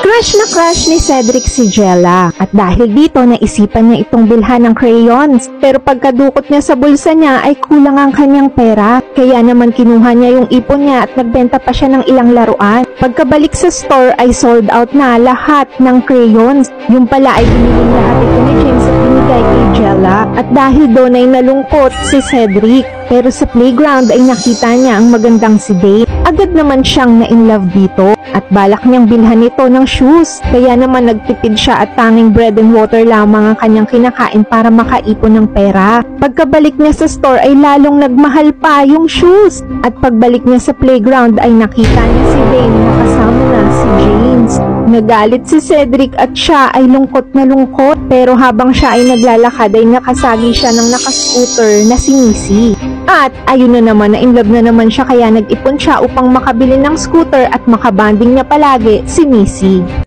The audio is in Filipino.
Crush ni Cedric si Jella at dahil dito naisipan niya itong bilhan ng crayons, pero pagkadukot niya sa bulsa niya ay kulang ang kanyang pera, kaya naman kinuha niya yung ipon niya at nagbenta pa siya ng ilang laruan. Pagkabalik sa store ay sold out na lahat ng crayons. Yung pala ay binili lahat ito ni James at binigay kay Jella, at dahil doon ay nalungkot si Cedric. Pero sa playground ay nakita niya ang magandang si Dave. Agad naman siyang na-inlove dito at balak niyang bilhan nito ng shoes. Kaya naman nagtipid siya at tanging bread and water lamang ang kanyang kinakain para makaipon ng pera. Pagkabalik niya sa store ay lalong nagmahal pa yung shoes. At pagbalik niya sa playground ay nakita niya si Dave na kasama na si James. Nagalit si Cedric at siya ay lungkot na lungkot, pero habang siya ay naglalakad ay nakasagi siya ng nakascooter na si Missy. At ayun na naman, na in love na naman siya, kaya nag-ipon siya upang makabili ng scooter at makabanding niya palagi si Missy.